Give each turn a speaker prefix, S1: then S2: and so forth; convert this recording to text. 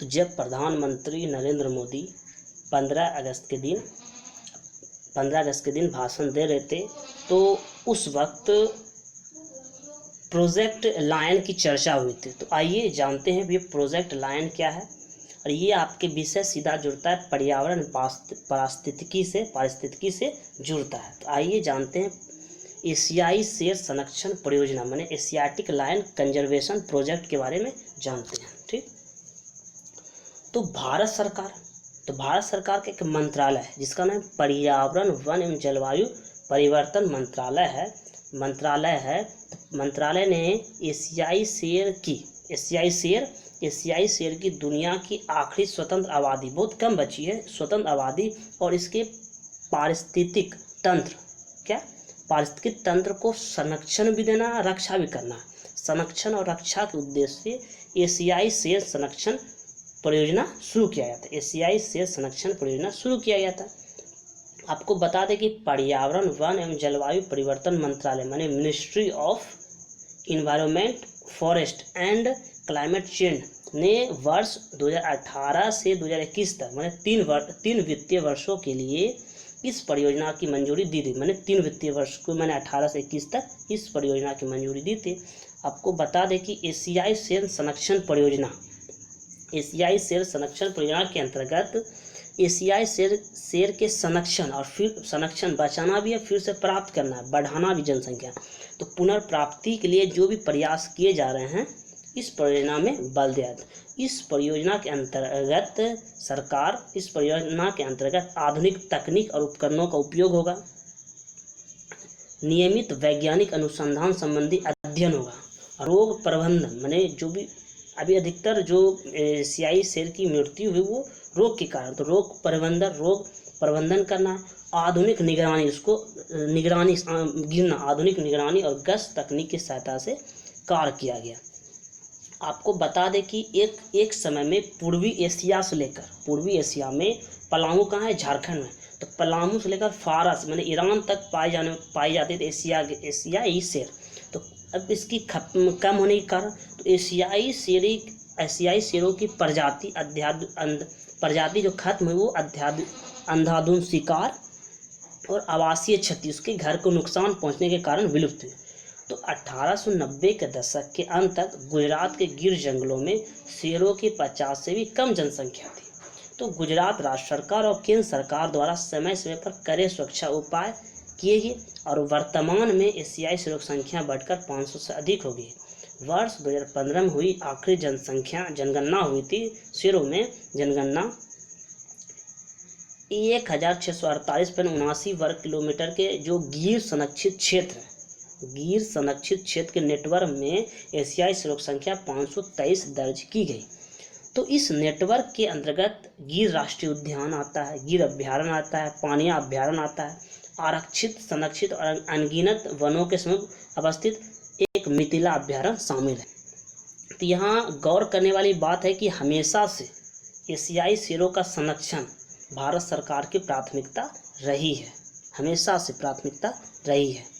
S1: तो जब प्रधानमंत्री नरेंद्र मोदी 15 अगस्त के दिन भाषण दे रहे थे, तो उस वक्त प्रोजेक्ट लायन की चर्चा हुई थी। तो आइए जानते हैं ये प्रोजेक्ट लायन क्या है, और ये आपके विषय सीधा जुड़ता है पर्यावरण पारिस्थितिकी से जुड़ता है। तो आइए जानते हैं एशियाई शेर संरक्षण परियोजना माने एशियाटिक लायन कंजर्वेशन प्रोजेक्ट के बारे में जानते हैं। ठीक, तो भारत सरकार का एक मंत्रालय है जिसका नाम पर्यावरण वन एवं जलवायु परिवर्तन मंत्रालय है। मंत्रालय ने एशियाई शेर की दुनिया की आखिरी स्वतंत्र आबादी, बहुत कम बची है स्वतंत्र आबादी, और इसके पारिस्थितिक तंत्र को संरक्षण भी देना, रक्षा भी करना। संरक्षण और रक्षा के उद्देश्य से एशियाई शेर संरक्षण परियोजना शुरू किया गया था। आपको बता दें कि पर्यावरण वन एवं जलवायु परिवर्तन मंत्रालय माने ministry of environment forest and climate change ने वर्ष 2018 से 2021 तक माने 3 वित्तीय वर्षों के लिए इस परियोजना की मंजूरी दी थी। मैंने 3 वित्तीय वर्ष को 18 से 21 तक इस परियोजना की मंजूरी दी थी। आपको बता दें कि एशियाई शेर संरक्षण परियोजना के अंतर्गत एशियाई शेर के संरक्षण और फिर बचाना भी है, फिर से प्राप्त करना है, बढ़ाना भी जनसंख्या, तो पुनर्प्राप्ति के लिए जो भी प्रयास किए जा रहे हैं इस परियोजना में बल दिया। इस परियोजना के अंतर्गत आधुनिक तकनीक और उपकरणों का उपयोग होगा, नियमित वैज्ञानिक अनुसंधान संबंधी अध्ययन होगा, रोग प्रबंधन माने जो भी अभी अधिकतर जो एशियाई शेर की मृत्यु हुई वो रोग के कारण, तो रोग प्रबंधन करना, आधुनिक निगरानी और गश्त तकनीक की सहायता से कार्य किया गया। आपको बता दें कि एक समय में पूर्वी एशिया में पलामू कहाँ है, झारखंड में, तो पलामू से लेकर फारस माने ईरान तक पाई जाती थी एशियाई शेर। तो अब इसकी कम होने के कारण तो एशियाई शेरों की प्रजाति जो खत्म हुई वो अंधाधुंध शिकार और आवासीय क्षति, उसके घर को नुकसान पहुंचने के कारण विलुप्त हुई। तो 1890 के दशक के अंत तक गुजरात के गिर जंगलों में शेरों की 50 से भी कम जनसंख्या थी। तो गुजरात राज्य सरकार और केंद्र सरकार द्वारा समय समय पर कड़े सुरक्षा उपाय किए गए और वर्तमान में एशियाई शेरों की संख्या बढ़कर 500 से अधिक हो गई। वर्ष 2015 में हुई आखिरी जनगणना हुई थी शेरों में, जनगणना 1648.79 वर्ग किलोमीटर के जो गिर संरक्षित क्षेत्र के नेटवर्क में एशियाई शेरों की संख्या 523 दर्ज की गई। तो इस नेटवर्क के अंतर्गत गिर राष्ट्रीय उद्यान आता है, गिर अभ्यारण्य आता है, पानिया अभ्यारण्य आता है, आरक्षित, संरक्षित और अनगिनत वनों के समीप अवस्थित एक मिथिला अभ्यारण्य शामिल है। तो यहाँ गौर करने वाली बात है कि हमेशा से एशियाई शेरों का संरक्षण भारत सरकार की प्राथमिकता रही है।